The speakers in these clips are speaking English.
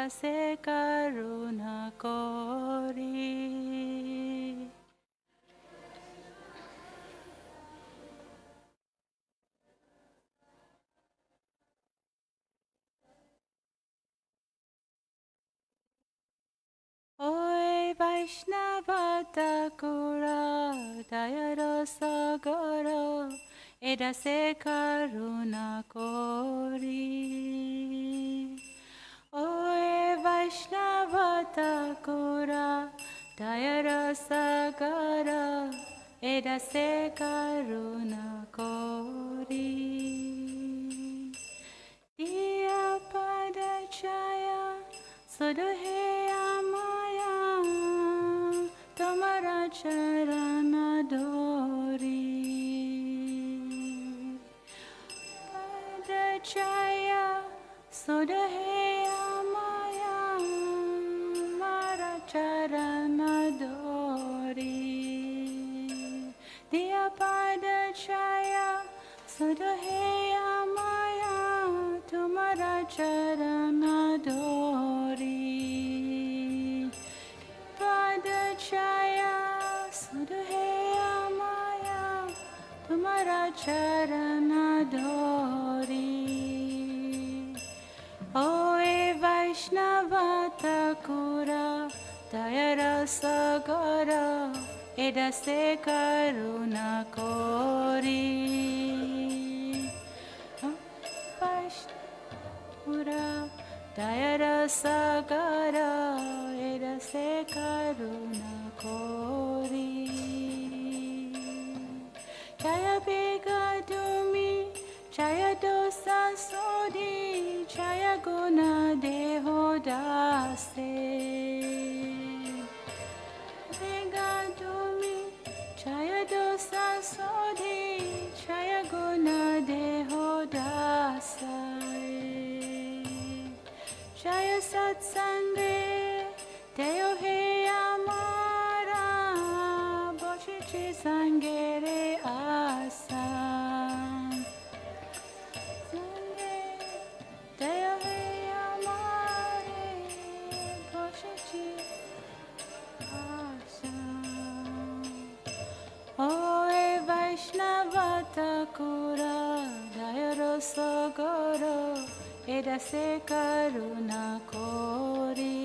edase karuna kori. Oi Vaishnava Thakura Dayara Sagara edase karuna kori. Oi Vaishnava Thakura Dayara Sagara edase karuna kori. Diya Padachaya Suduheya Maya Tomara Charana Dori. Padachaya Suduheya Maya Mara Charana Dori. Diya Padachaya Suduheya Maya Tomara Charana Dori. Padachaya Suduheya Maya Tomara Charana Dori. Oi Vaishnava Thakura Dayara Sagara edase karuna kori. Vaishnava Dayara Sagara edase karuna kori. Jaya Begadumi Jaya Dosa Sodi Jaya Guna Deho Dase. Begadumi Jaya Dosa Sodi Jaya Guna Deho Dasa. Jaya Satsange Deo He Amara Boshichi Sangere Asa. Sange Deo He Amare Boshichi Asa. Oi Vaishnava Thakura Dayara Sagara edase karuna kori.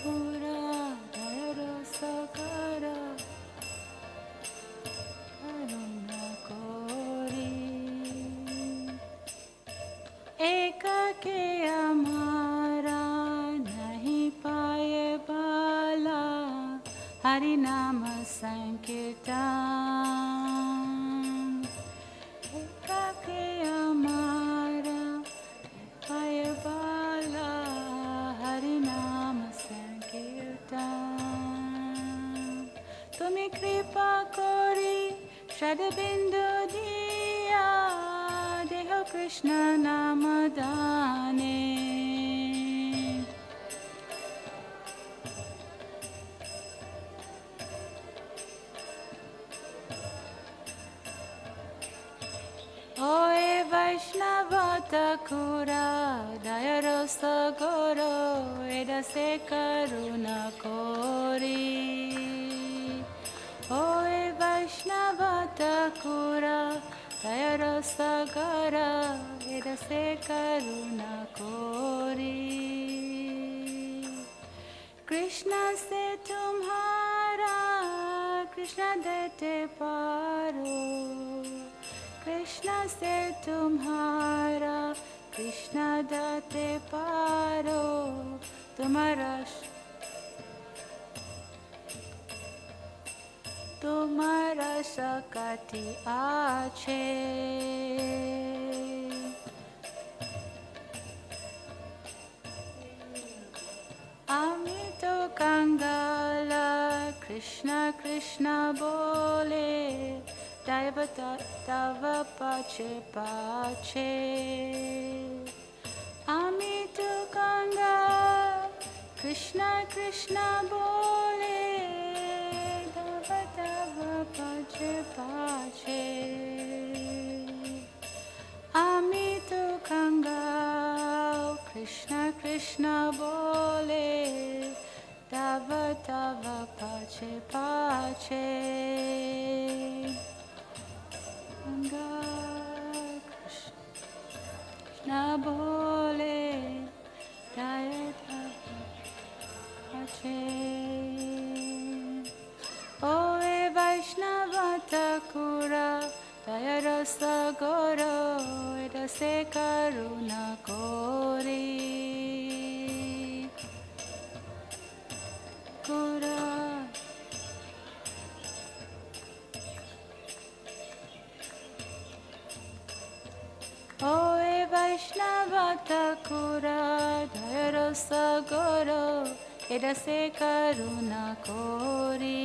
Kura Dayara Sagara karuna kori. Ekake amara nahi paye bala Hari Nama Sankirtan. Ekake amara paye bala Hari Nama Sankirtan. Tumi kripa kori Shadabindu diya Deho Krishna namadane. Oi Vaishnava Thakura Dayara Sagara edase karuna kori. Oi Vaishnava Thakura Dayara Sagara edase karuna kori. Krishna se tumhara Krishna dete paro. Krishna se tumhara Krishna date paro. Tumara sakati ache. Amito Kangala Krishna Krishna bole Daivata Tava Pache Pache. Amito Kanga Krishna Krishna bole Daivata Pache Pache. Amito Kanga Krishna bole, Jai Bhaje. Ove Vaishnava Thakura, Jaya Rasa Goro, Edase Karuna Kori. Kura. Ove Vaishnava Thakura, Jaya Rasa Goro, Edase Karuna Kori.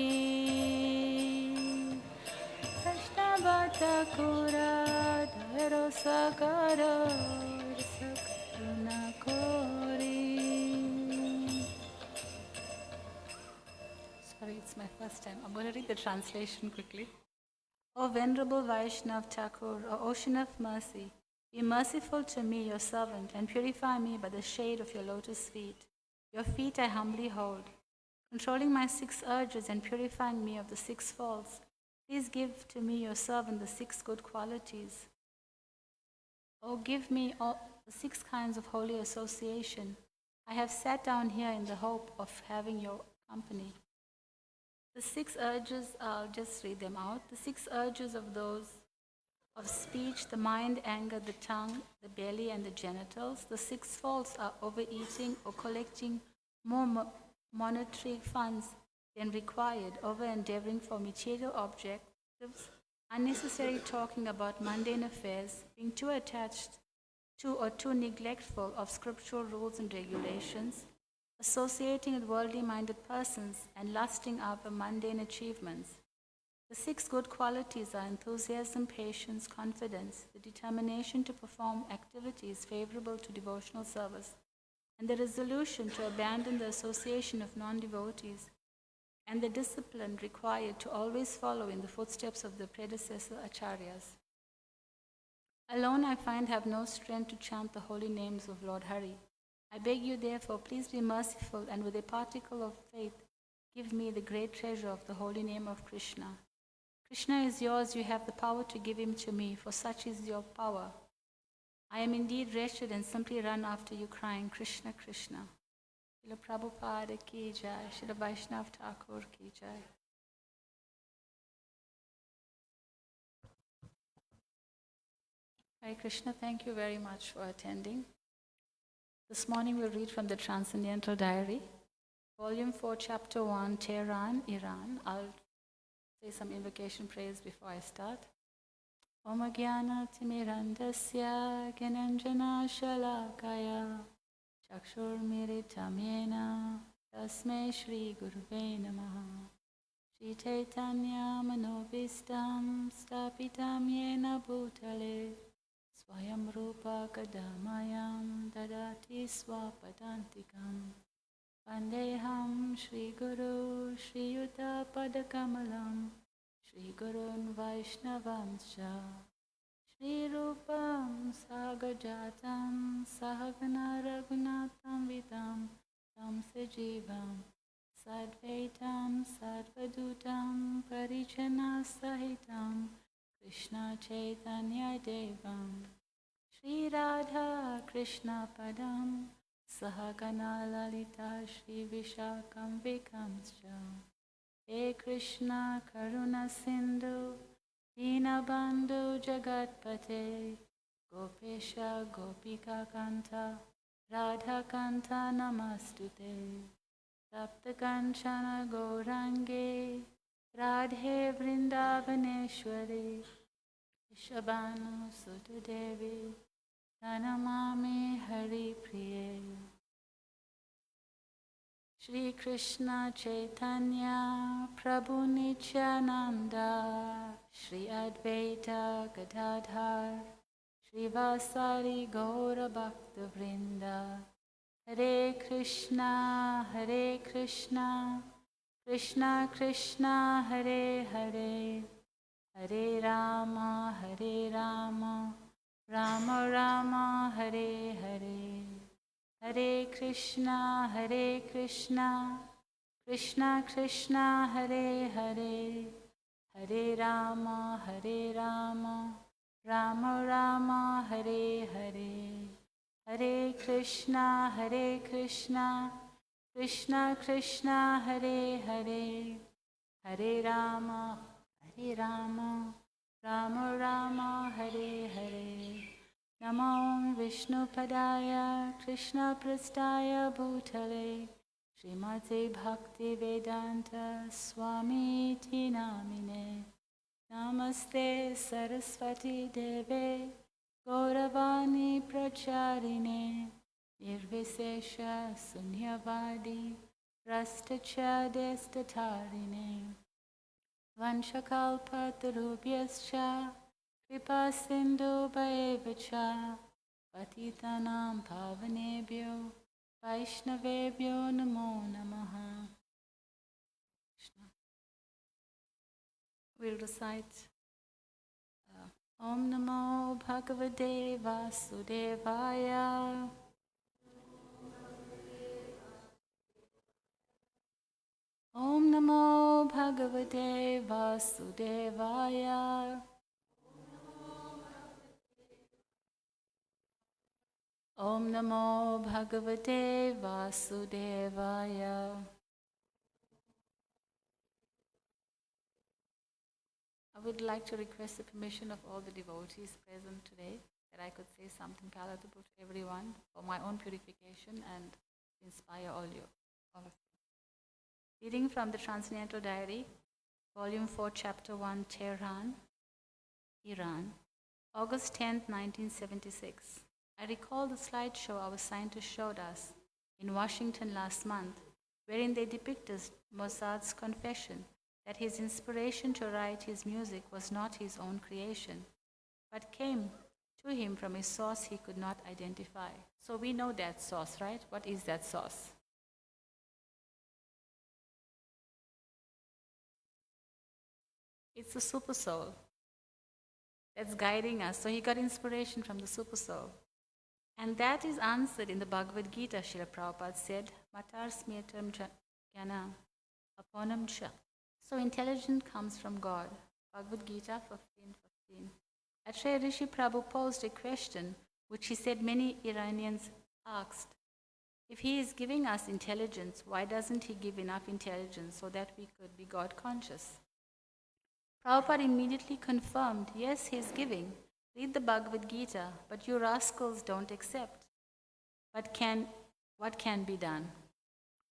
Vaishnava Thakura, Jaya Rasa Goro, Edase Karuna Kori. Sorry, it's my first time. I'm going to read the translation quickly. O Venerable Vaishnav Thakur, O Ocean of Mercy, be merciful to me, your servant, and purify me by the shade of your lotus feet. Your feet I humbly hold. Controlling my 6 urges and purifying me of the 6 faults, please give to me, your servant, the 6 good qualities. O give me all the 6 kinds of holy association. I have sat down here in the hope of having your company. The 6 urges, I'll just read them out. The 6 urges of those of speech, the mind, anger, the tongue, the belly, and the genitals. The 6 faults are overeating or collecting more monetary funds than required, over-endeavoring for material objectives, unnecessary talking about mundane affairs, being too attached to or too neglectful of scriptural rules and regulations, associating with worldly-minded persons, and lusting after mundane achievements. The 6 good qualities are enthusiasm, patience, confidence, the determination to perform activities favorable to devotional service, and the resolution to abandon the association of non-devotees, and the discipline required to always follow in the footsteps of the predecessor acharyas. Alone I find have no strength to chant the holy names of Lord Hari. I beg you therefore, please be merciful, and with a particle of faith, give me the great treasure of the holy name of Krishna. Krishna is yours, you have the power to give him to me, for such is your power. I am indeed wretched and simply run after you, crying, Krishna, Krishna. Srila Prabhupada ki jai, Srila Vaishnav Thakur ki jai. Hare Krishna, thank you very much for attending. This morning we'll read from the Transcendental Diary, Volume 4, Chapter 1, Tehran, Iran. I'll say some invocation prayers before I start. Om Jnana Timirandasya Gyananjana Shalakaya Chakshurmiritam Yena Tasmai Shri Guruve Namaha Shri Chaitanya Manobhistam Stapitam Yena Bhutale Swayam Rupa Kadamayam Dadati Swapadantikam Vandeham Shri Guru Shri Yuta Padakamalam Shri Gurun Vaishnavamscha Shri Rupam Sagajatam Sahagana Raghunatam Vitam Tam Sajivam Sadvaitam Sadvadutam Parichana Sahitam Krishna Chaitanya Devam Shri Radha Krishna Padam Sahagana Lalita Shri Vishakam Vikamscha He Krishna Karuna Sindhu Dinabandhu Jagatpate Gopesha Gopika Kanta Radha Kanta Namastute Tapta Kanchana Gaurange Radhe Vrindavaneshwari Ishabhanu Sutudevi Pranamami Hari Priye Shri Krishna Chaitanya Prabhu Nityananda Shri Advaita Gadadhar Shri Vasari Gaura Bhakta Vrinda Hare Krishna Krishna Krishna Hare Hare Hare Rama Rama Rama Hare Hare Hare Krishna Krishna Krishna Hare Hare Hare Rama Rama Rama Hare Hare Hare Krishna, Krishna Krishna, Hare Hare, Hare Rama, Hare Rama, Rama Rama, Hare Hare. Namo Vishnu Padaya, Krishna Prastaya Bhutale, Srimate Bhakti Vedanta Swami Ti Namine. Namaste Saraswati Deve, Gauravani Pracharine, Nirvisesha Sunyavadi, Rastacha Destatarine, Vanshakalpatarubhyascha, Kripa Sindhu Bhaevacha, Patitanam Pavanebhyo, Vaishnavebhyo Namo Namaha. We'll recite Om Namo Bhagavate Vasudevaya. Om Namo Bhagavate Vasudevaya. Om Namo Bhagavate Vasudevaya. I would like to request the permission of all the devotees present today that I could say something palatable to everyone for my own purification and inspire all of you. Reading from the Transcendental Diary, Volume 4, Chapter 1, Tehran, Iran, August 10, 1976. I recall the slideshow our scientists showed us in Washington last month, wherein they depicted Mozart's confession that his inspiration to write his music was not his own creation, but came to him from a source he could not identify. So we know that source, right? What is that source? It's the super soul that's guiding us. So he got inspiration from the super soul. And that is answered in the Bhagavad Gita. Srila Prabhupada said, Matar smetam jnana aponam cha. So intelligence comes from God. Bhagavad Gita 15:15. Atreya Rishi Prabhu posed a question which he said many Iranians asked. If he is giving us intelligence, why doesn't he give enough intelligence so that we could be God conscious? Prabhupada immediately confirmed, yes, he is giving. Read the Bhagavad Gita, but you rascals don't accept. But what can be done?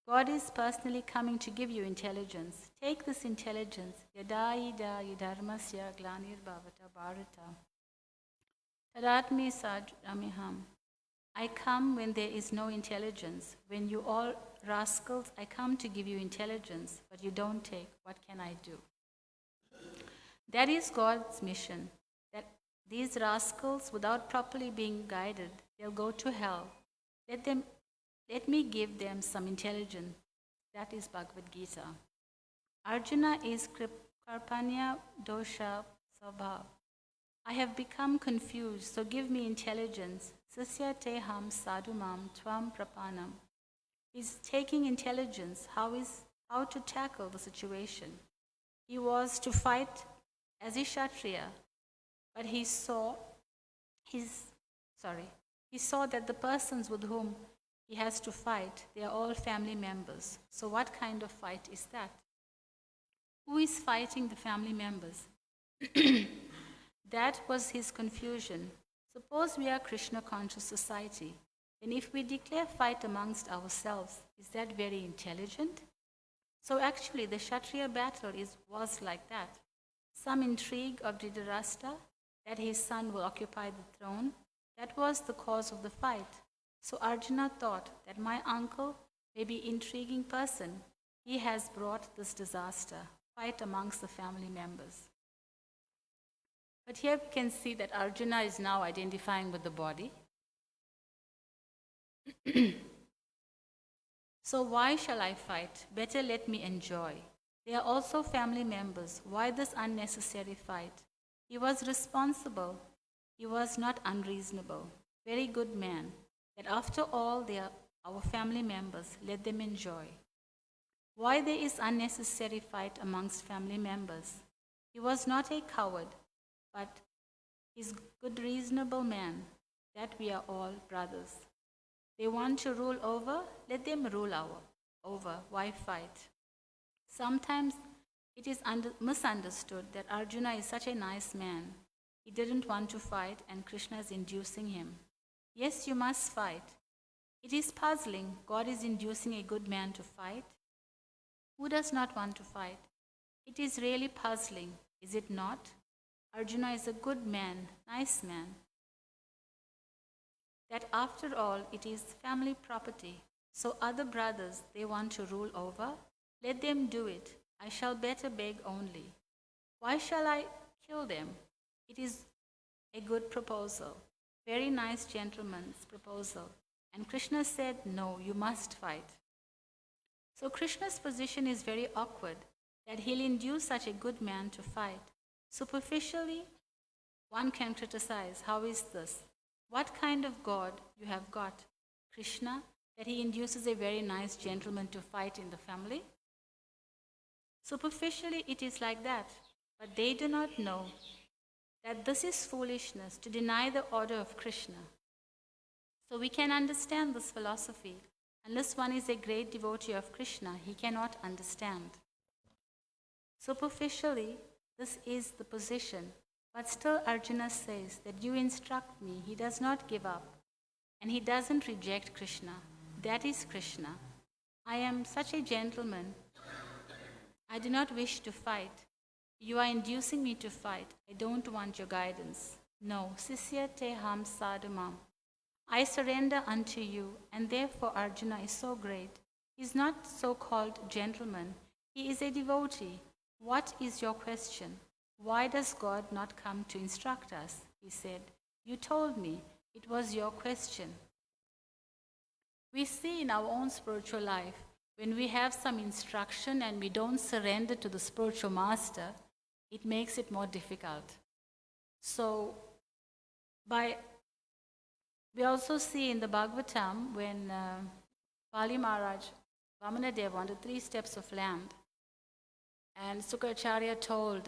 God is personally coming to give you intelligence. Take this intelligence. Yada ida yadharmasya glanir bhavata bharata. Tadatmi sajamiham. I come when there is no intelligence. When you all rascals, I come to give you intelligence, but you don't take. What can I do? That is God's mission. That these rascals, without properly being guided, they'll go to hell. Let me give them some intelligence. That is Bhagavad Gita. Arjuna is Karpanya dosha sabha. I have become confused, so give me intelligence. Sasya teham sadhumam tvam prapanam. He's taking intelligence, how to tackle the situation. He was to fight as a Kshatriya, but he saw that the persons with whom he has to fight, they are all family members. So what kind of fight is that? Who is fighting the family members? That was his confusion. Suppose we are Krishna conscious society, then if we declare fight amongst ourselves, is that very intelligent? So actually the Kshatriya battle was like that. Some intrigue of Dhritarashtra that his son will occupy the throne, that was the cause of the fight. So Arjuna thought that my uncle may be an intriguing person. He has brought this disaster, fight amongst the family members. But here we can see that Arjuna is now identifying with the body. So why shall I fight? Better let me enjoy. They are also family members. Why this unnecessary fight? He was responsible. He was not unreasonable. Very good man. That after all, they are our family members. Let them enjoy. Why there is unnecessary fight amongst family members? He was not a coward, but he's good, reasonable man. That we are all brothers. They want to rule over, let them over. Why fight? Sometimes it is misunderstood that Arjuna is such a nice man. He didn't want to fight, and Krishna is inducing him. Yes, you must fight. It is puzzling. God is inducing a good man to fight. Who does not want to fight? It is really puzzling, is it not? Arjuna is a good man, nice man. That after all, it is family property. So other brothers they want to rule over, let them do it. I shall better beg only. Why shall I kill them? It is a good proposal. Very nice gentleman's proposal. And Krishna said, no, you must fight. So Krishna's position is very awkward, that he'll induce such a good man to fight. Superficially, one can criticize, how is this? What kind of God you have got? Krishna, that he induces a very nice gentleman to fight in the family? Superficially, it is like that, but they do not know that this is foolishness to deny the order of Krishna. So we can understand this philosophy. Unless one is a great devotee of Krishna, he cannot understand. Superficially, this is the position, but still Arjuna says that you instruct me. He does not give up, and he doesn't reject Krishna. That is Krishna. I am such a gentleman. I do not wish to fight. You are inducing me to fight. I don't want your guidance. No, Sisya te ham sadhamam. I surrender unto you, and therefore Arjuna is so great. He is not so-called gentleman. He is a devotee. What is your question? Why does God not come to instruct us? He said, you told me. It was your question. We see in our own spiritual life, when we have some instruction and we don't surrender to the spiritual master, it makes it more difficult. So, we also see in the Bhagavatam when Pali Maharaj, Vamanadev wanted 3 steps of land, and Sukracharya told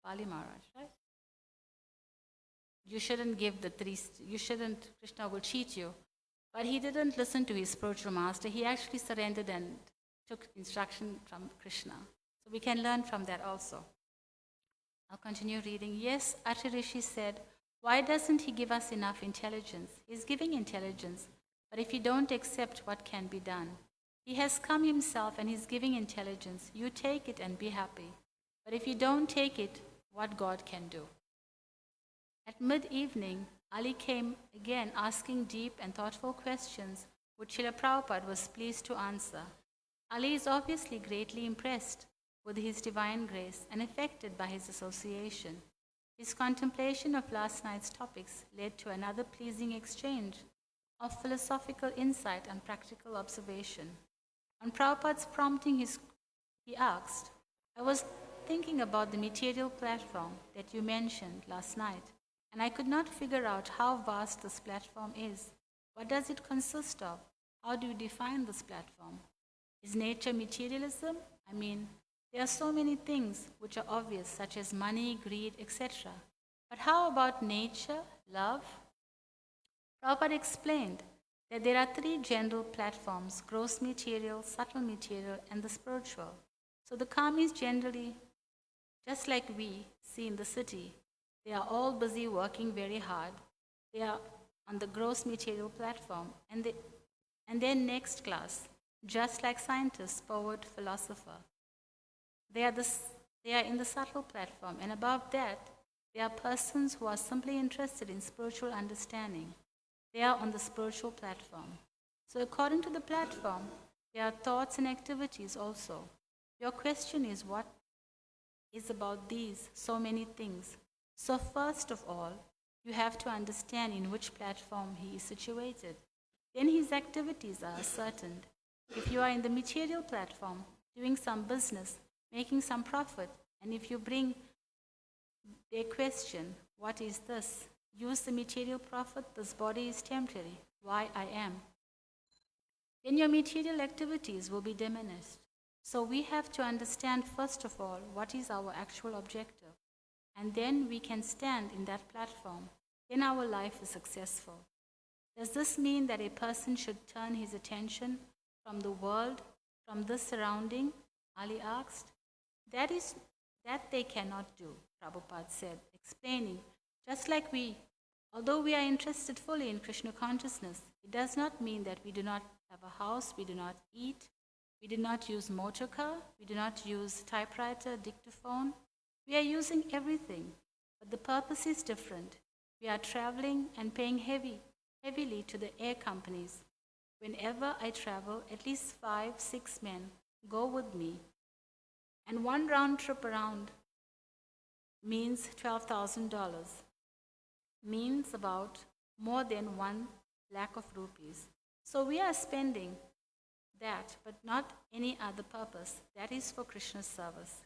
Pali Maharaj, right? You shouldn't give the 3, Krishna will cheat you. But he didn't listen to his spiritual master. He actually surrendered and took instruction from Krishna. So we can learn from that also. I'll continue reading. Yes, Atri Rishi said, why doesn't he give us enough intelligence? He's giving intelligence, but if you don't accept, what can be done? He has come himself and he's giving intelligence. You take it and be happy. But if you don't take it, what God can do? At mid-evening, Ali came again asking deep and thoughtful questions which Srila Prabhupada was pleased to answer. Ali is obviously greatly impressed with his divine grace and affected by his association. His contemplation of last night's topics led to another pleasing exchange of philosophical insight and practical observation. On Prabhupada's prompting, he asked, I was thinking about the material platform that you mentioned last night, and I could not figure out how vast this platform is. What does it consist of? How do you define this platform? Is nature materialism? I mean, there are so many things which are obvious, such as money, greed, etc. But how about nature, love? Prabhupada explained that there are 3 general platforms: gross material, subtle material, and the spiritual. So the karmis generally, just like we see in the city, they are all busy working very hard. They are on the gross material platform, and then next class, just like scientists, poet, philosopher. They are in the subtle platform, and above that, they are persons who are simply interested in spiritual understanding. They are on the spiritual platform. So according to the platform, there are thoughts and activities also. Your question is, what is about these so many things? So first of all, you have to understand in which platform he is situated. Then his activities are ascertained. If you are in the material platform, doing some business, making some profit, and if you bring their question, what is this? Use the material profit, this body is temporary, why I am? Then your material activities will be diminished. So we have to understand first of all what is our actual objective. And then we can stand in that platform. Then our life is successful. Does this mean that a person should turn his attention from the world, from this surrounding? Ali asked. That they cannot do, Prabhupada said, explaining, just like although we are interested fully in Krishna consciousness, it does not mean that we do not have a house, we do not eat, we do not use motor car, we do not use typewriter, dictaphone. We are using everything, but the purpose is different. We are traveling and paying heavily to the air companies. Whenever I travel, at least 5, 6 men go with me, and one round trip around means $12,000, means about more than 1 lakh of rupees. So we are spending that, but not any other purpose. That is for Krishna's service.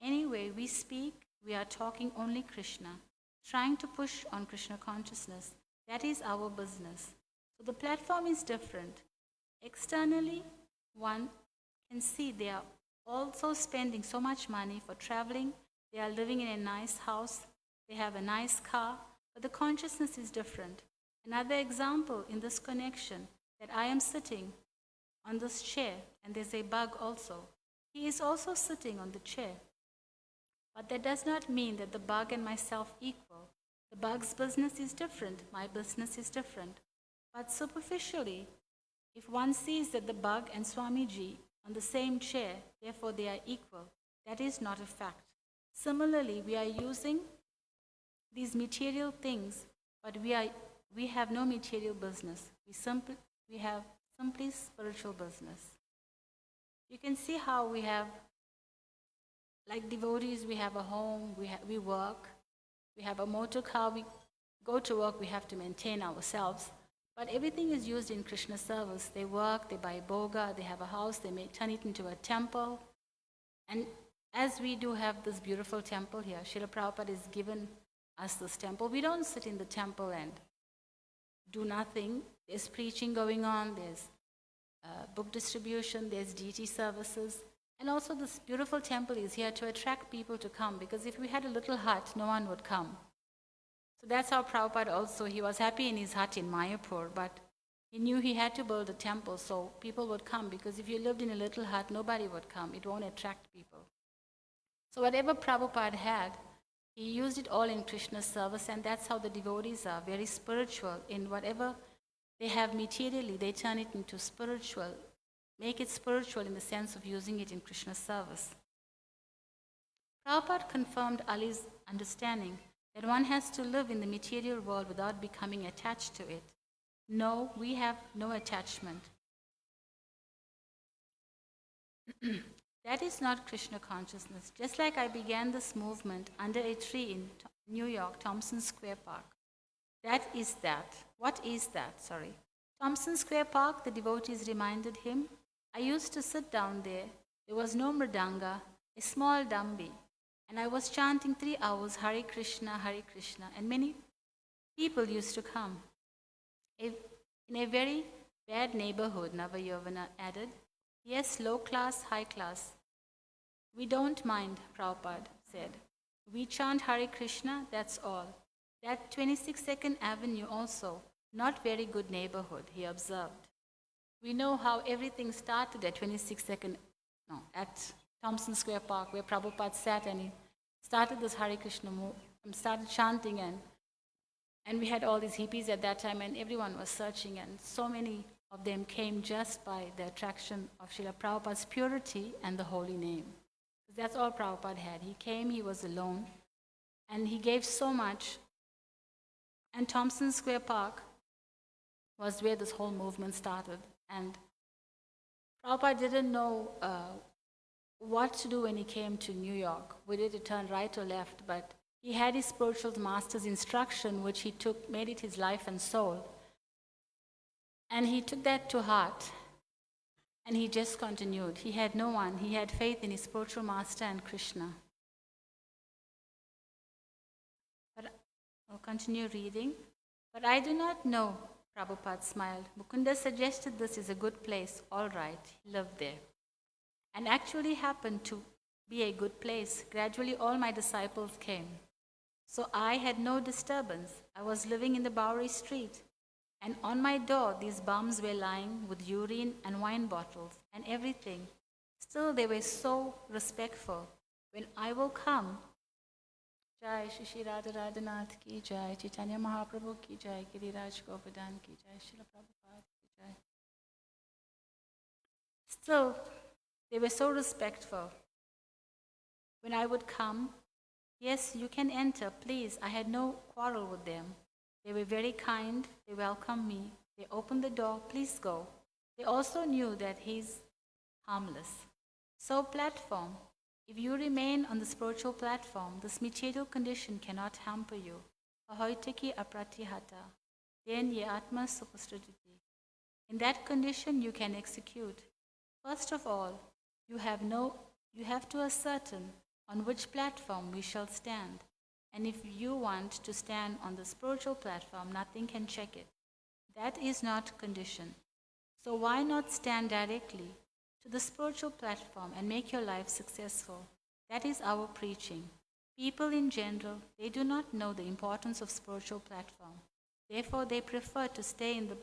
Anyway, we speak, we are talking only Krishna, trying to push on Krishna consciousness. That is our business. So the platform is different. Externally, one can see they are also spending so much money for traveling. They are living in a nice house. They have a nice car. But the consciousness is different. Another example in this connection, that I am sitting on this chair and there's a bug also. He is also sitting on the chair. But that does not mean that the bug and myself equal. The bug's business is different. My business is different. But superficially, if one sees that the bug and Swamiji on the same chair, therefore they are equal, that is not a fact. Similarly, we are using these material things, but we have no material business. We have simply spiritual business. You can see how we have, like devotees, we have a home, we work, we have a motor car, we go to work, we have to maintain ourselves. But everything is used in Krishna service. They work, they buy boga, they have a house, they may turn it into a temple. And as we do have this beautiful temple here, Srila Prabhupada has given us this temple. We don't sit in the temple and do nothing. There's preaching going on, there's book distribution, there's deity services. And also this beautiful temple is here to attract people to come, because if we had a little hut, no one would come. So that's how Prabhupada also, he was happy in his hut in Mayapur, but he knew he had to build a temple so people would come, because if you lived in a little hut, nobody would come. It won't attract people. So whatever Prabhupada had, he used it all in Krishna's service, and that's how the devotees are, very spiritual. In whatever they have materially, they turn it into spiritual, make it spiritual in the sense of using it in Krishna's service. Prabhupada confirmed Ali's understanding that one has to live in the material world without becoming attached to it. No, we have no attachment. That is not Krishna consciousness. Just like I began this movement under a tree in New York, Thompson Square Park. That is that. What is that? Sorry. Thompson Square Park, the devotees reminded him. I used to sit down there. There was no mridanga, a small dambi. And I was chanting 3 hours, Hare Krishna, and many people used to come. In a very bad neighborhood, Navayovana added. Yes, low class, high class. We don't mind, Prabhupada said. We chant Hare Krishna, that's all. That 22nd Avenue also, not very good neighborhood, he observed. We know how everything started at at Thompson Square Park, where Prabhupada sat and he started this Hare Krishna and started chanting, and we had all these hippies at that time, and everyone was searching, and so many of them came just by the attraction of Srila Prabhupada's purity and the holy name. That's all Prabhupada had. He came, he was alone, and he gave so much. And Thompson Square Park was where this whole movement started. And Prabhupada didn't know what to do when he came to New York, whether to turn right or left, but he had his spiritual master's instruction, which he took, made it his life and soul. And he took that to heart, and he just continued. He had no one. He had faith in his spiritual master and Krishna. But I'll continue reading. But I do not know, Prabhupada smiled. Mukunda suggested this is a good place. All right, he lived there. And actually happened to be a good place. Gradually all my disciples came. So I had no disturbance. I was living in the Bowery Street. And on my door, these bums were lying with urine and wine bottles and everything. Still, they were so respectful. When I will come, Jai Shri Shri Radha Radhanath ki Jai, Chaitanya Mahaprabhu ki Jai, Giriraj Govardhan ki Jai, Srila Prabhupada ki Jai. Still, they were so respectful. When I would come, yes, you can enter, please. I had no quarrel with them. They were very kind. They welcomed me. They opened the door, please go. They also knew that he's harmless. So platform, if you remain on the spiritual platform, this material condition cannot hamper you. Ahoitaki apratihata, then ye atma supastraditi. In that condition you can execute. First of all, you have to ascertain on which platform we shall stand. And if you want to stand on the spiritual platform, nothing can check it. That is not condition. So why not stand directly to the spiritual platform and make your life successful? That is our preaching. People in general, they do not know the importance of spiritual platform. Therefore, they prefer to stay in the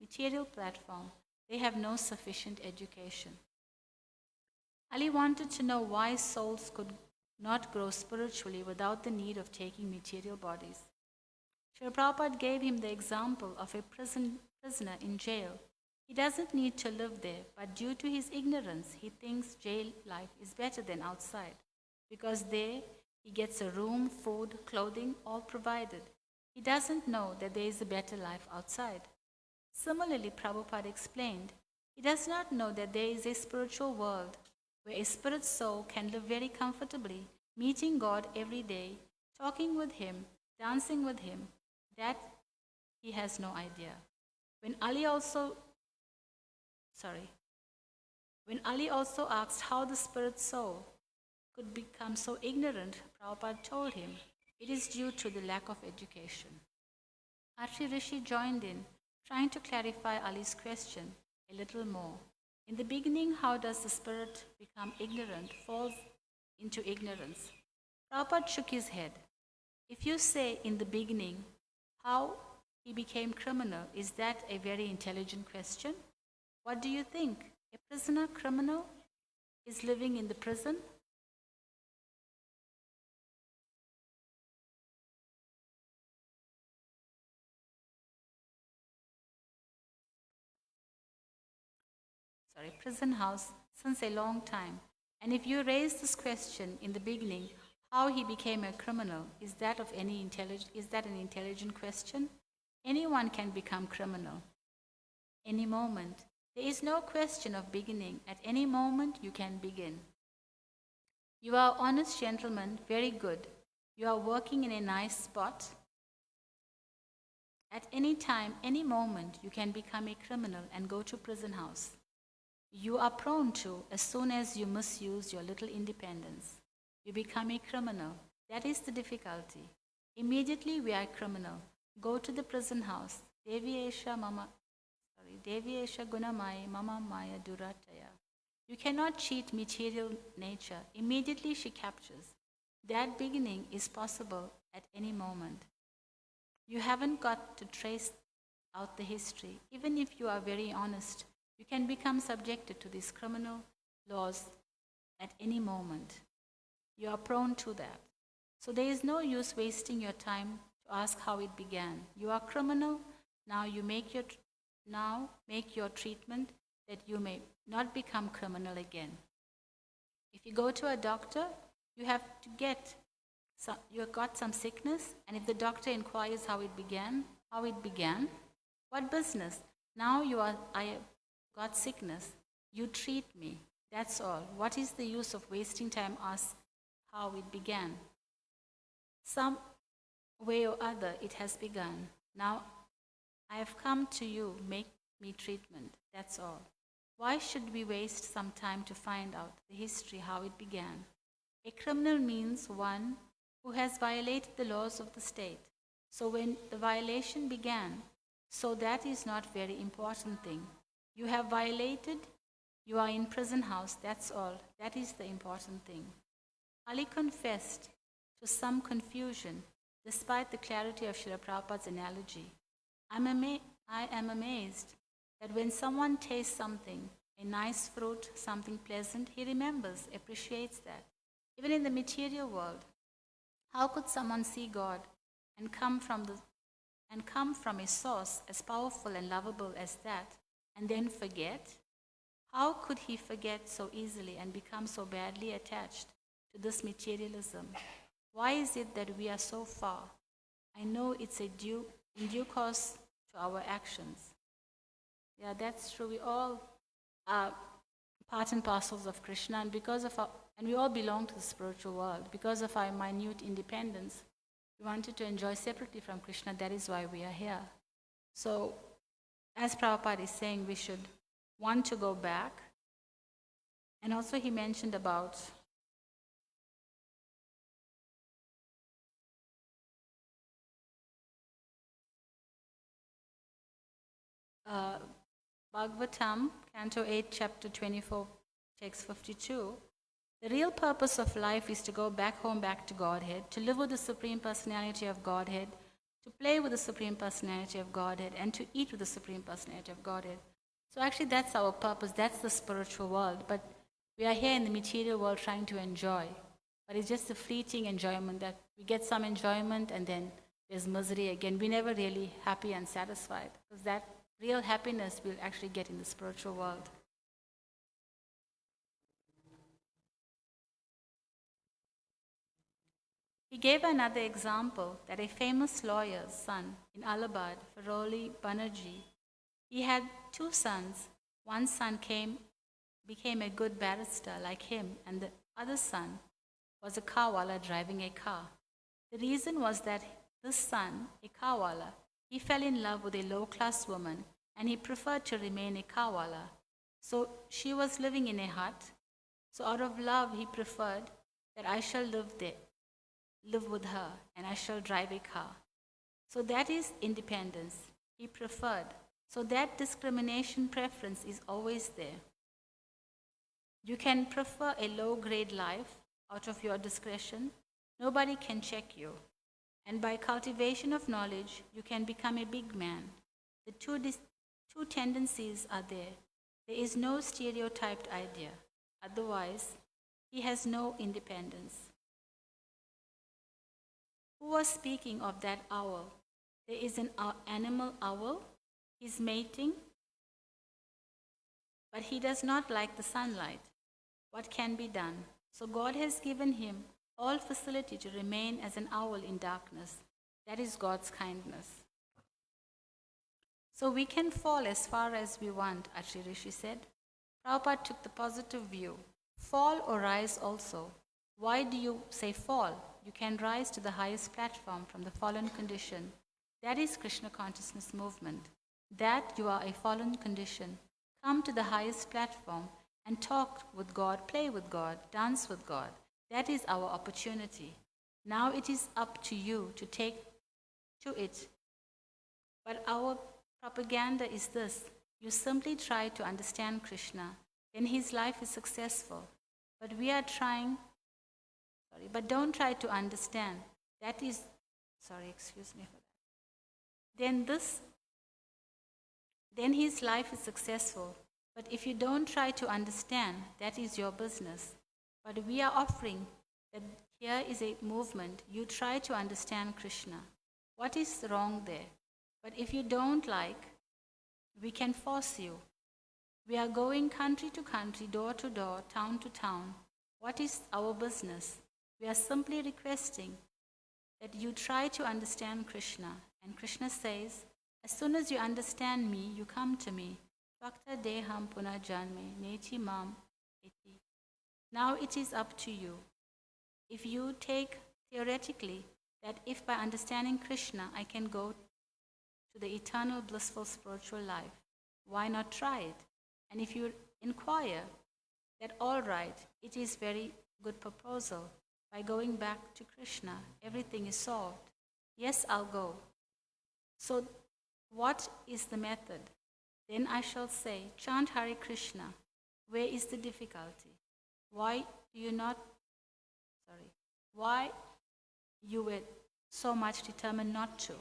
material platform. They have no sufficient education. Ali wanted to know why souls could not grow spiritually without the need of taking material bodies. Srila Prabhupada gave him the example of a prisoner in jail. He doesn't need to live there, but due to his ignorance, he thinks jail life is better than outside, because there he gets a room, food, clothing, all provided. He doesn't know that there is a better life outside. Similarly, Prabhupada explained, he does not know that there is a spiritual world where a spirit soul can live very comfortably, meeting God every day, talking with Him, dancing with Him. That he has no idea. When Ali also asked how the spirit soul could become so ignorant, Prabhupada told him, it is due to the lack of education. Atri Rishi joined in, trying to clarify Ali's question a little more. In the beginning, how does the spirit become ignorant, falls into ignorance? Prabhupada shook his head. If you say in the beginning, how he became criminal, is that a very intelligent question? What do you think? A prisoner criminal is living in the prison? Prison house since a long time. And if you raise this question in the beginning, how he became a criminal, is that an intelligent question? Anyone can become criminal. Any moment. There is no question of beginning. At any moment you can begin. You are honest gentleman, very good. You are working in a nice spot. At any time, any moment, you can become a criminal and go to prison house. You are prone to, as soon as you misuse your little independence, you become a criminal. That is the difficulty. Immediately we are criminal. Go to the prison house. Devyesha gunamaya mama maya durataya. You cannot cheat material nature. Immediately she captures. That beginning is possible at any moment. You haven't got to trace out the history. Even if you are very honest, you can become subjected to these criminal laws at any moment. You are prone to that. So there is no use wasting your time to ask how it began. You are criminal, now make your treatment that you may not become criminal again. If you go to a doctor, you have got some sickness, and if the doctor inquires how it began, what business? Now I got sickness, you treat me, that's all. What is the use of wasting time ask how it began? Some way or other it has begun. Now I have come to you, make me treatment, that's all. Why should we waste some time to find out the history, how it began? A criminal means one who has violated the laws of the state. So when the violation began, so that is not very important thing. You have violated, you are in prison house, that's all. That is the important thing. Ali confessed to some confusion despite the clarity of Srila Prabhupada's analogy. I am amazed that when someone tastes something, a nice fruit, something pleasant, he remembers, appreciates that. Even in the material world, how could someone see God and come from a source as powerful and lovable as that and then forget? How could he forget so easily and become so badly attached to this materialism? Why is it that we are so far? I know it's in due course to our actions. Yeah, that's true. We all are part and parcels of Krishna, and we all belong to the spiritual world. Because of our minute independence, we wanted to enjoy separately from Krishna. That is why we are here. So, as Prabhupada is saying, we should want to go back. And also, he mentioned about uh, Bhagavatam, Canto 8, Chapter 24, Text 52. The real purpose of life is to go back home, back to Godhead, to live with the Supreme Personality of Godhead, to play with the Supreme Personality of Godhead, and to eat with the Supreme Personality of Godhead. So actually that's our purpose, that's the spiritual world. But we are here in the material world trying to enjoy. But it's just a fleeting enjoyment that we get some enjoyment and then there's misery again. We're never really happy and satisfied because that real happiness we'll actually get in the spiritual world. He gave another example that a famous lawyer's son in Allahabad, Faroli Banerjee, he had two sons. One son became a good barrister like him, and the other son was a carwala driving a car. The reason was that this son, a carwala, he fell in love with a low-class woman and he preferred to remain a carwala. So she was living in a hut. So out of love, he preferred that I shall live with her, and I shall drive a car. So that is independence. He preferred. So that discrimination preference is always there. You can prefer a low grade life out of your discretion. Nobody can check you. And by cultivation of knowledge, you can become a big man. The two tendencies are there. There is no stereotyped idea. Otherwise, he has no independence. Who was speaking of that owl? There is an animal owl. He's mating, but he does not like the sunlight. What can be done? So God has given him all facility to remain as an owl in darkness. That is God's kindness. So we can fall as far as we want, Atri Rishi said. Prabhupada took the positive view. Fall or rise also. Why do you say fall? You can rise to the highest platform from the fallen condition. That is Krishna consciousness movement. That you are a fallen condition. Come to the highest platform and talk with God, play with God, dance with God. That is our opportunity. Now it is up to you to take to it. But our propaganda is this. You simply try to understand Krishna, then his life is successful. But we are trying, but don't try to understand. That is, excuse me for that. Then his life is successful. But if you don't try to understand, that is your business. But we are offering that here is a movement. You try to understand Krishna. What is wrong there? But if you don't like, we can force you. We are going country to country, door to door, town to town. What is our business? We are simply requesting that you try to understand Krishna. And Krishna says, as soon as you understand me, you come to me. Bhakta deham punajanme neti mam iti. Now it is up to you. If you take theoretically that if by understanding Krishna I can go to the eternal blissful spiritual life, why not try it? And if you inquire that all right, it is very good proposal. By going back to Krishna, everything is solved. Yes, I'll go. So what is the method? Then I shall say, chant Hare Krishna. Where is the difficulty? Why you were so much determined not to?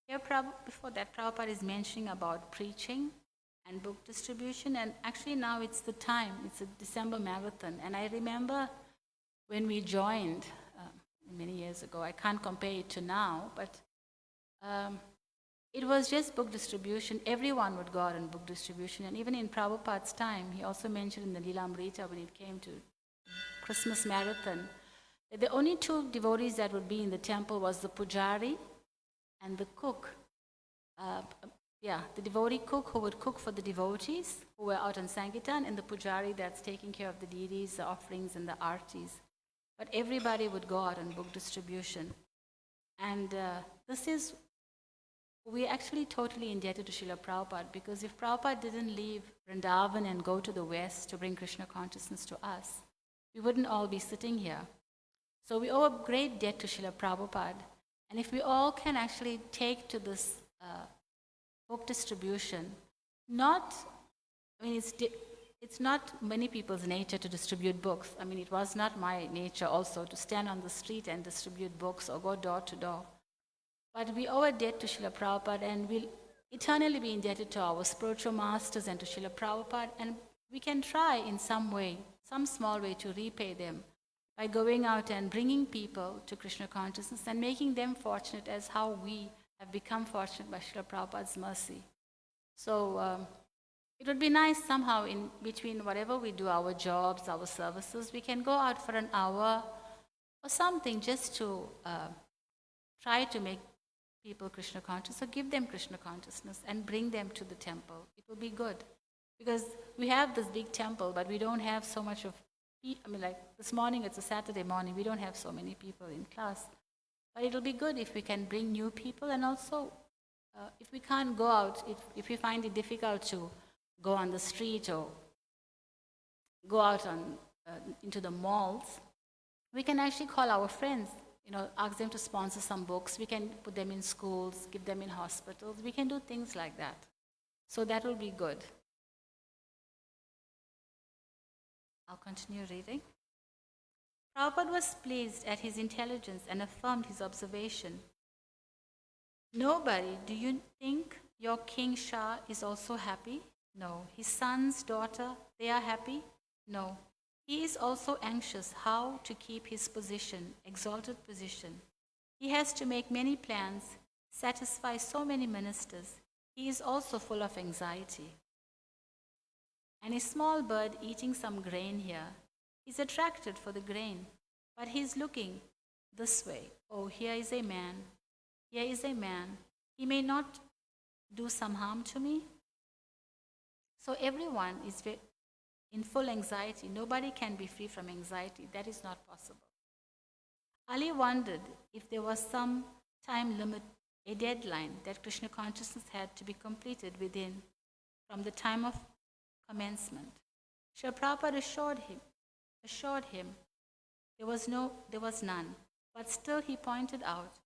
Here, before that, Prabhupada is mentioning about preaching and book distribution, and actually now it's the time, it's a December marathon, and I remember when we joined many years ago, I can't compare it to now, but it was just book distribution. Everyone would go out on book distribution, and even in Prabhupada's time, he also mentioned in the Lilamrita when it came to Christmas marathon, that the only two devotees that would be in the temple was the pujari and the cook. The devotee cook who would cook for the devotees who were out on Sankirtan, and the pujari that's taking care of the deities, the offerings, and the artis. But everybody would go out on book distribution. And we're actually totally indebted to Srila Prabhupada, because if Prabhupada didn't leave Vrindavan and go to the West to bring Krishna consciousness to us, we wouldn't all be sitting here. So we owe a great debt to Srila Prabhupada. And if we all can actually take to this book distribution, it's not many people's nature to distribute books. I mean, it was not my nature also to stand on the street and distribute books or go door to door. But we owe a debt to Srila Prabhupada, and we'll eternally be indebted to our spiritual masters and to Srila Prabhupada, and we can try in some way, some small way, to repay them by going out and bringing people to Krishna consciousness and making them fortunate as how we have become fortunate by Srila Prabhupada's mercy. So it would be nice somehow in between whatever we do, our jobs, our services, we can go out for an hour or something just to try to make people Krishna conscious, or give them Krishna consciousness and bring them to the temple. It will be good. Because we have this big temple, but we don't have so much of, like this morning, it's a Saturday morning, we don't have so many people in class. But it'll be good if we can bring new people, and also if we can't go out, if we find it difficult to go on the street or go out into the malls, we can actually call our friends, ask them to sponsor some books. We can put them in schools, give them in hospitals. We can do things like that. So that will be good. I'll continue reading. Prabhupada was pleased at his intelligence and affirmed his observation. Nobody, do you think your King Shah is also happy? No. His son's daughter, they are happy? No. He is also anxious how to keep his position, exalted position. He has to make many plans, satisfy so many ministers. He is also full of anxiety. And a small bird eating some grain here is attracted for the grain, but he is looking this way. Oh, here is a man. Here is a man. He may not do some harm to me. So everyone is in full anxiety. Nobody can be free from anxiety. That is not possible. Ali wondered if there was some time limit, a deadline that Krishna consciousness had to be completed within from the time of commencement. Srila Prabhupada assured him there was none. But still he pointed out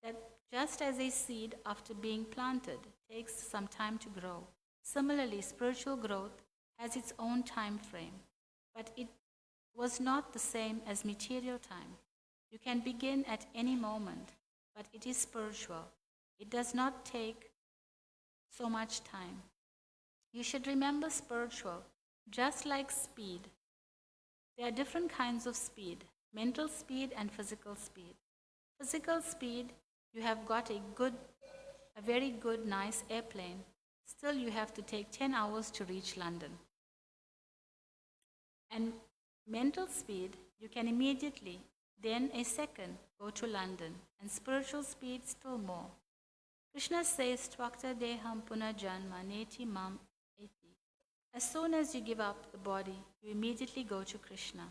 that just as a seed after being planted takes some time to grow, similarly spiritual growth has its own time frame, but it was not the same as material time. You can begin at any moment, but it is spiritual. It does not take so much time. You should remember spiritual, just like speed. There are different kinds of speed, mental speed and physical speed. Physical speed, you have got a very good, nice airplane. Still, you have to take 10 hours to reach London. And mental speed, you can immediately, then a second, go to London. And spiritual speed, still more. Krishna says, Tvakta deham punajanma neti mam eti. As soon as you give up the body, you immediately go to Krishna.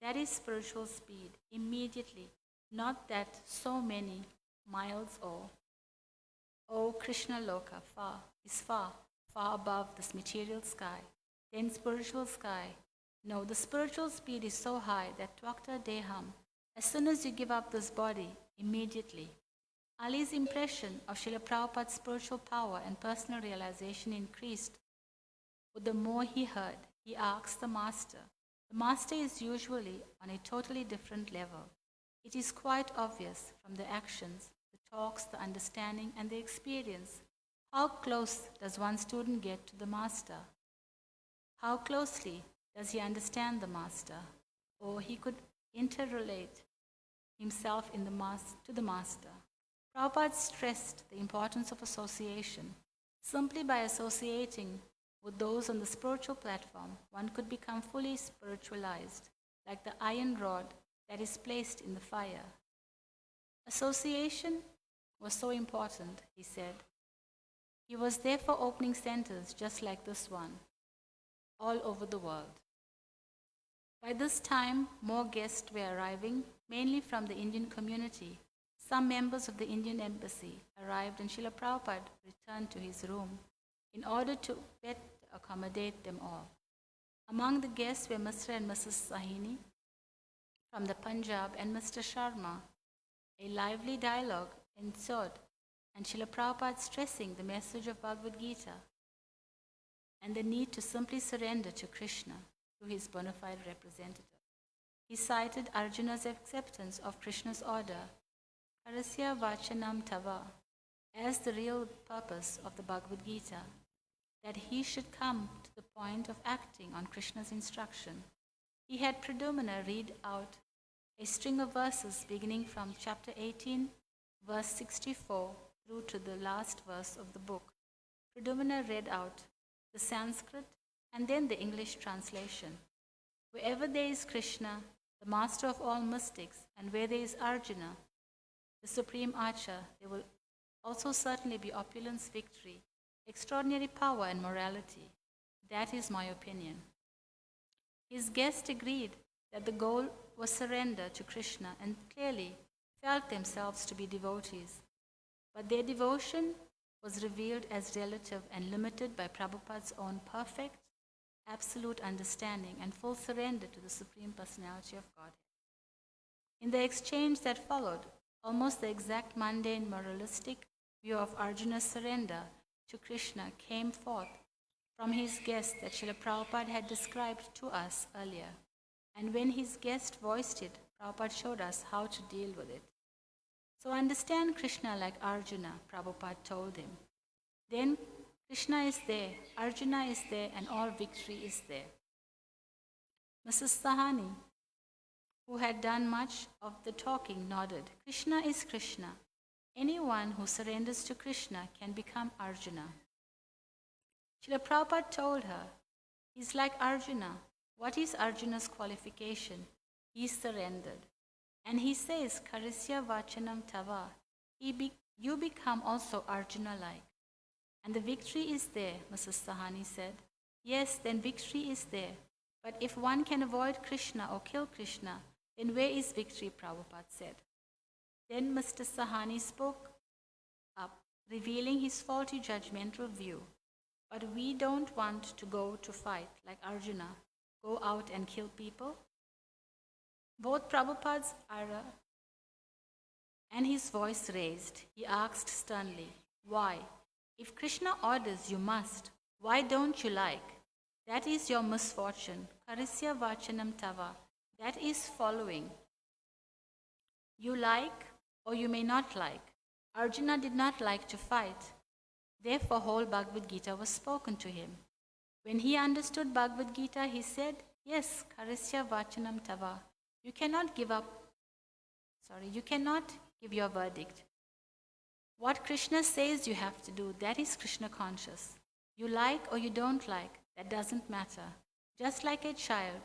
That is spiritual speed, immediately. Not that so many miles or, Krishna Loka, far above this material sky. Then spiritual sky. No, the spiritual speed is so high that Tvakta deham, as soon as you give up this body, immediately. Ali's impression of Srila Prabhupada's spiritual power and personal realization increased. But the more he heard, he asked the master. The master is usually on a totally different level. It is quite obvious from the actions, the talks, the understanding, and the experience. How close does one student get to the master? How closely does he understand the master? Or he could interrelate himself to the master. Prabhupada stressed the importance of association. Simply by associating with those on the spiritual platform, one could become fully spiritualized, like the iron rod that is placed in the fire. Association was so important, he said. He was therefore opening centers just like this one, all over the world. By this time, more guests were arriving, mainly from the Indian community. Some members of the Indian embassy arrived and Srila Prabhupada returned to his room in order to better accommodate them all. Among the guests were Mr. and Mrs. Sahini from the Punjab and Mr. Sharma. A lively dialogue ensued, and Srila Prabhupada stressing the message of Bhagavad Gita and the need to simply surrender to Krishna through his bona fide representative. He cited Arjuna's acceptance of Krishna's order, Karasya Vachanam Tava, as the real purpose of the Bhagavad Gita, that he should come to the point of acting on Krishna's instruction. He had Pradumna read out a string of verses beginning from chapter 18, verse 64, through to the last verse of the book. Pradumna read out the Sanskrit and then the English translation. Wherever there is Krishna, the master of all mystics, and where there is Arjuna, the supreme archer, there will also certainly be opulence, victory, extraordinary power, and morality. That is my opinion. His guests agreed that the goal was surrender to Krishna and clearly felt themselves to be devotees. But their devotion was revealed as relative and limited by Prabhupada's own perfect, absolute understanding and full surrender to the Supreme Personality of Godhead. In the exchange that followed, almost the exact mundane moralistic view of Arjuna's surrender to Krishna came forth from his guest that Srila Prabhupada had described to us earlier. And when his guest voiced it, Prabhupada showed us how to deal with it. So understand Krishna like Arjuna, Prabhupada told him. Then Krishna is there, Arjuna is there, and all victory is there. Mrs. Sahani, who had done much of the talking, nodded. Krishna is Krishna. Anyone who surrenders to Krishna can become Arjuna. Srila Prabhupada told her, he's like Arjuna. What is Arjuna's qualification? He surrendered. And he says, Karisya Vachanam Tava. You become also Arjuna-like. And the victory is there, Mrs. Sahani said. Yes, then victory is there. But if one can avoid Krishna or kill Krishna, then where is victory, Prabhupada said. Then Mr. Sahani spoke up, revealing his faulty judgmental view. But we don't want to go to fight like Arjuna, go out and kill people. Both Prabhupada's ire and his voice raised. He asked sternly, why? If Krishna orders, you must. Why don't you like? That is your misfortune. Karisya Vachanam Tava. That is following. You like or you may not like. Arjuna did not like to fight. Therefore, whole Bhagavad Gita was spoken to him. When he understood Bhagavad Gita, he said, yes, Karisya Vachanam Tava. You cannot give your verdict. What Krishna says you have to do, that is Krishna conscious. You like or you don't like, that doesn't matter. Just like a child,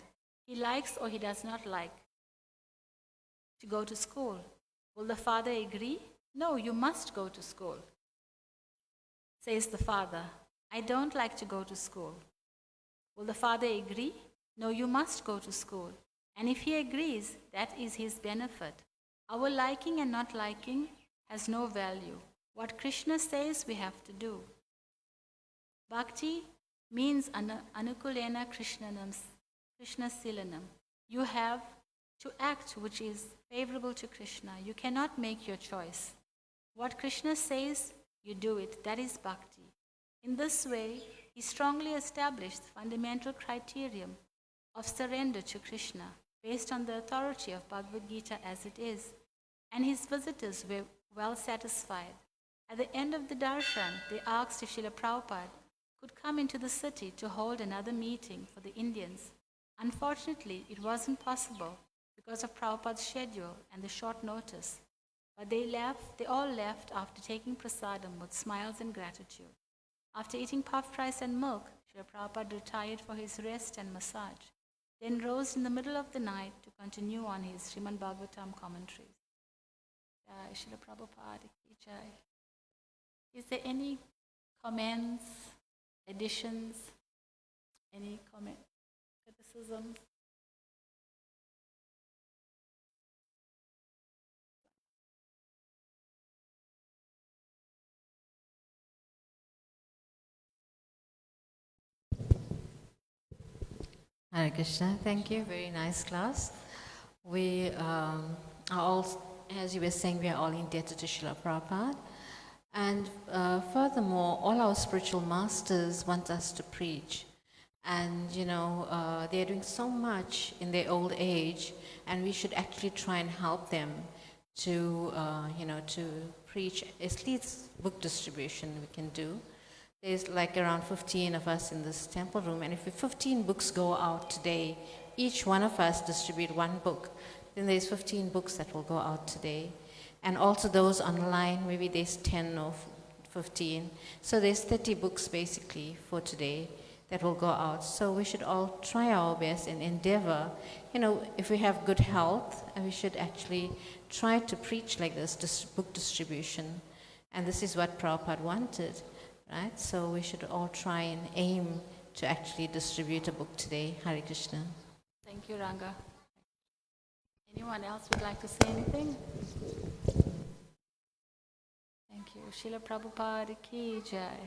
he likes or he does not like to go to school. Will the father agree? No, you must go to school. Says the father, I don't like to go to school. Will the father agree? No, you must go to school. And if he agrees, that is his benefit. Our liking and not liking has no value. What Krishna says we have to do. Bhakti means anukulena Krishnasilanam. You have to act which is favorable to Krishna. You cannot make your choice. What Krishna says, you do it. That is bhakti. In this way, he strongly established the fundamental criterion of surrender to Krishna based on the authority of Bhagavad Gita as it is. And his visitors were well satisfied. At the end of the darshan, they asked if Srila Prabhupada could come into the city to hold another meeting for the Indians. Unfortunately, it wasn't possible because of Prabhupada's schedule and the short notice. But they all left after taking prasadam with smiles and gratitude. After eating puff rice and milk, Srila Prabhupada retired for his rest and massage, then rose in the middle of the night to continue on his Srimad Bhagavatam commentaries. Jai Srila Prabhupada ki jai. Is there any comments, additions, any comment, criticisms? Hare Krishna, thank you. Very nice class. We are all, as you were saying, we are all indebted to Srila Prabhupada. And furthermore, all our spiritual masters want us to preach. And, they're doing so much in their old age, and we should actually try and help them to, to preach. At least book distribution we can do. There's like around 15 of us in this temple room, and if 15 books go out today, each one of us distribute one book, then there's 15 books that will go out today. And also those online, maybe there's 10 or 15. So there's 30 books basically for today that will go out. So we should all try our best and endeavor, if we have good health, and we should actually try to preach like this book distribution. And this is what Prabhupada wanted. Right? So we should all try and aim to actually distribute a book today. Hare Krishna. Thank you, Ranga. Anyone else would like to say anything? Thank you. Srila Prabhupada ki jai.